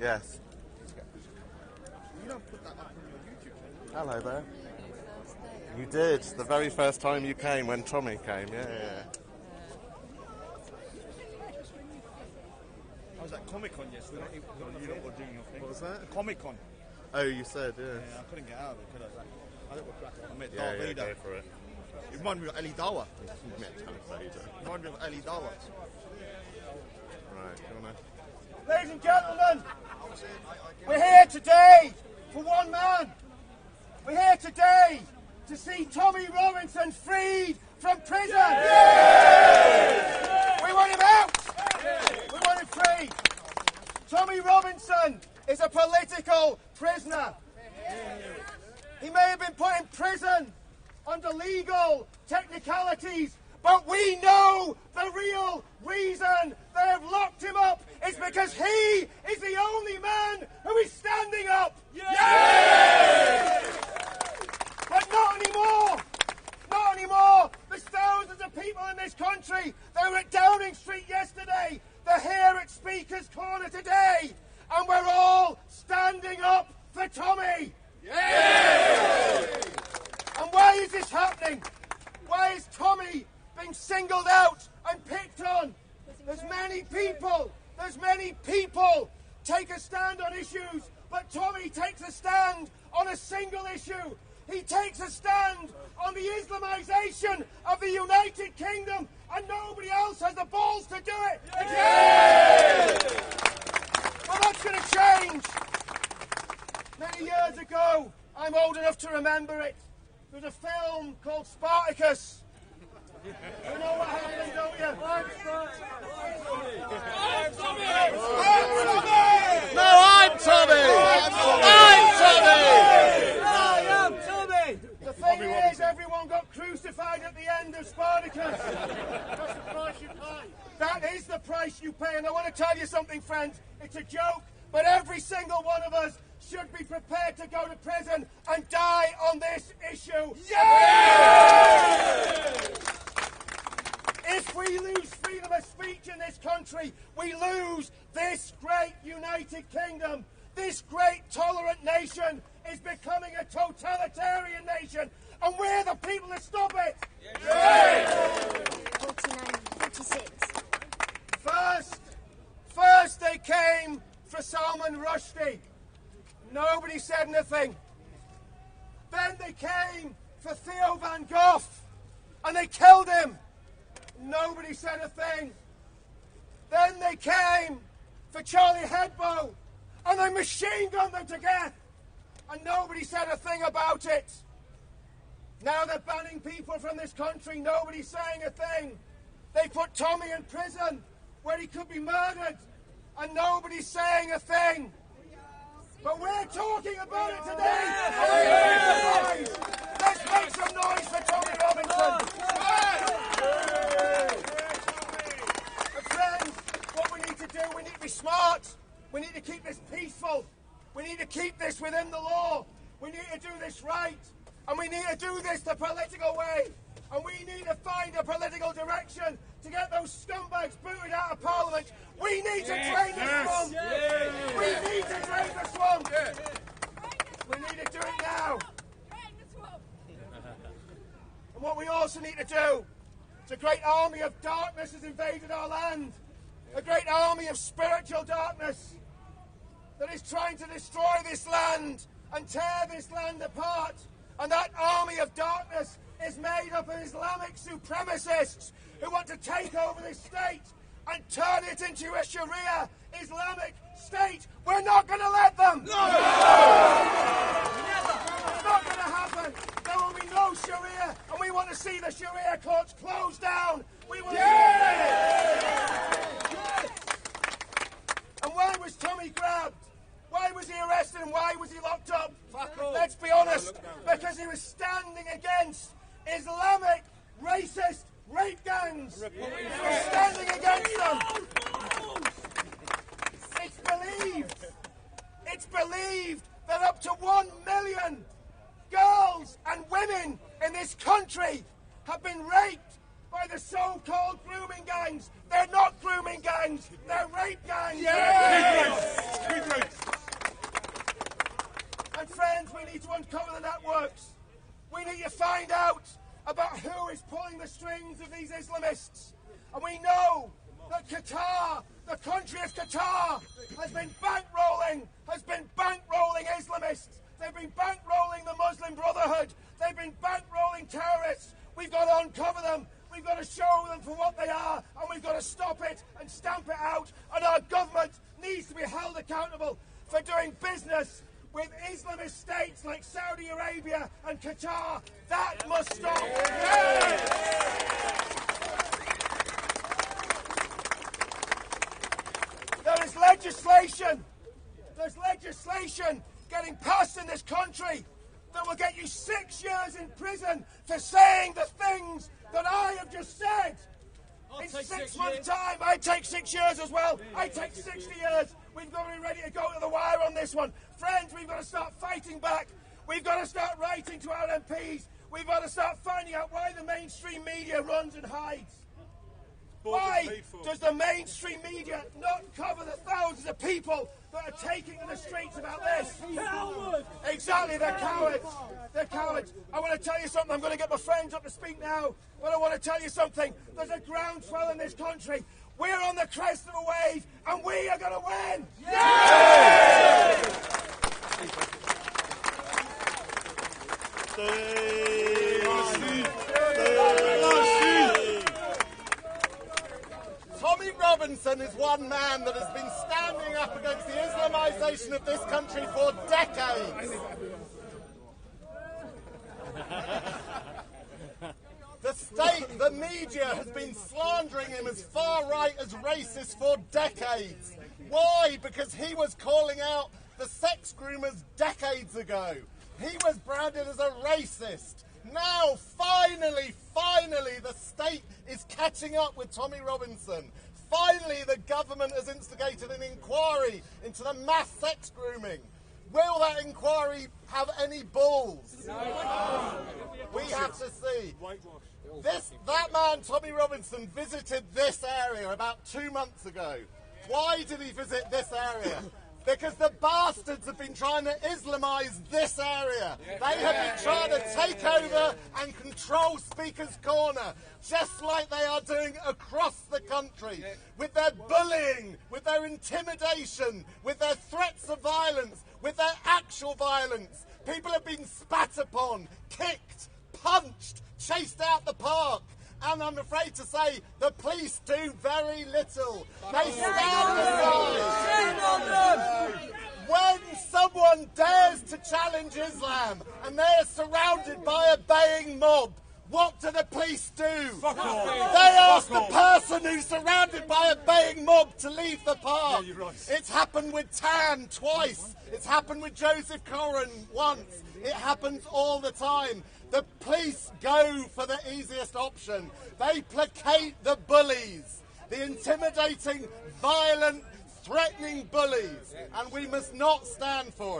Yes. You don't put that up on your YouTube channel. Hello there. You did, the very first time you came, when Tommy came, yeah. I was at Comic-Con yesterday. You lot were doing your thing. What was that? Comic-Con. Oh, you said, yeah. Yeah, I couldn't get out of it, could I? I think we're cracking. I met Yeah, Darth Vader. go for it. It reminded me of Ellie Dawa. You met Darth Vader. It reminded me of Ellie Dawa. Right, do you want to... Ladies and gentlemen, we're here today for one man. We're here today to see Tommy Robinson freed from prison. Yay! We want him out. We want him free. Tommy Robinson is a political prisoner. He may have been put in prison under legal technicalities, but we know the real reason they have locked him up is because he is the only man who is standing up. Yay! But not anymore. Not anymore. There's thousands of people in this country. They were at Downing Street yesterday. They're here at Speaker's Corner today. And we're all standing up for Tommy. Yay! And why is this happening? Why is Tommy being singled out and picked on? There's many people take a stand on issues, but Tommy takes a stand on a single issue. He takes a stand on the Islamisation of the United Kingdom, and nobody else has the balls to do it. Yeah! Well, that's going to change. Many years ago, I'm old enough to remember it, there was a film called Spartacus. You know what happened, don't you? I'm Tommy! No, I'm Tommy! I'm Tommy! The thing is, everyone got crucified at the end of Spartacus. That's the price you pay. That is the price you pay. And I want to tell you something, friends. It's a joke, but every single one of us should be prepared to go to prison and die on this issue. Yeah! If we lose freedom of speech in this country, we lose this great United Kingdom. This great tolerant nation is becoming a totalitarian nation, and we're the people that stop it. Yeah. 46. First they came for Salman Rushdie. Nobody said anything. Then they came for Theo Van Gogh, and they killed him. Nobody said a thing. Then they came for Charlie Hebdo, and they machine gunned them to death, and nobody said a thing about it. Now they're banning people from this country. Nobody's saying a thing. They put Tommy in prison where he could be murdered, and nobody's saying a thing. But we're talking about it today. Let's make some noise for Tommy Robinson. Friends, what we need to do, we need to be smart. We need to keep this peaceful. We need to keep this within the law. We need to do this right. And we need to do this the political way. And we need to find a political direction to get those scumbags booted out of Parliament. We need to drain the swamp. We need to drain the swamp. We need to do it now. And what we also need to do, it's a great army of darkness has invaded our land. A great army of spiritual darkness that is trying to destroy this land and tear this land apart. And that army of darkness is made up of Islamic supremacists who want to take over this state and turn it into a Sharia Islamic state. We're not going to let them. No! It's not going to happen. There will be no Sharia, and we want to see the Sharia courts closed down. We want to And why was Tommy grabbed? Why was he arrested and why was he locked up? Let's be honest, because he was standing against Islamic racist rape gangs. He was standing against them. It's believed that up to 1 million girls and women in this country have been raped by the so-called grooming gangs. They're not grooming gangs, they're rape gangs. Yes! these Islamists. And we know that Qatar, the country of Qatar, has been bankrolling Islamists. They've been bankrolling the Muslim Brotherhood. They've been bankrolling terrorists. We've got to uncover them. We've got to show them for what they are, and we've got to stop it and stamp it out. And our government needs to be held accountable for doing business with Islamist states like Saudi Arabia and Qatar. That must stop. There's legislation getting passed in this country that will get you 6 years in prison for saying the things that I have just said. In 6 months' time, I take 6 years as well. I take 60 years. We've got to be ready to go to the wire on this one. Friends, we've got to start fighting back. We've got to start writing to our MPs. We've got to start finding out why the mainstream media runs and hides. Why does the mainstream media not cover the thousands of people that are taking to the streets about this? Cowards! Exactly, they're cowards. They're cowards. I want to tell you something. I'm going to get my friends up to speak now, but I want to tell you something. There's a groundswell in this country. We're on the crest of a wave, and we are going to win. Yeah! Tommy Robinson is one man that has been standing up against the Islamisation of this country for decades. The state, the media, has been slandering him as far right as racist for decades. Why? Because he was calling out the sex groomers decades ago. He was branded as a racist. Now, finally, the state is catching up with Tommy Robinson. Finally, the government has instigated an inquiry into the mass sex grooming. Will that inquiry have any balls? No. We have to see. That man, Tommy Robinson, visited this area about 2 months ago. Why did he visit this area? Because the bastards have been trying to Islamise this area. They have been trying to take over and control Speaker's Corner, just like they are doing across the country, with their bullying, with their intimidation, with their threats of violence, with their actual violence. People have been spat upon, kicked, punched, chased out the park. And I'm afraid to say, the police do very little. They stand aside. When someone dares to challenge Islam and they're surrounded by a baying mob, what do the police do? They ask the person who's surrounded by a baying mob to leave the park. Yeah, right. It's happened with Tan twice. It's happened with Joseph Corrin once. It happens all the time. The police go for the easiest option. They placate the bullies, the intimidating, violent, threatening bullies, and we must not stand for it.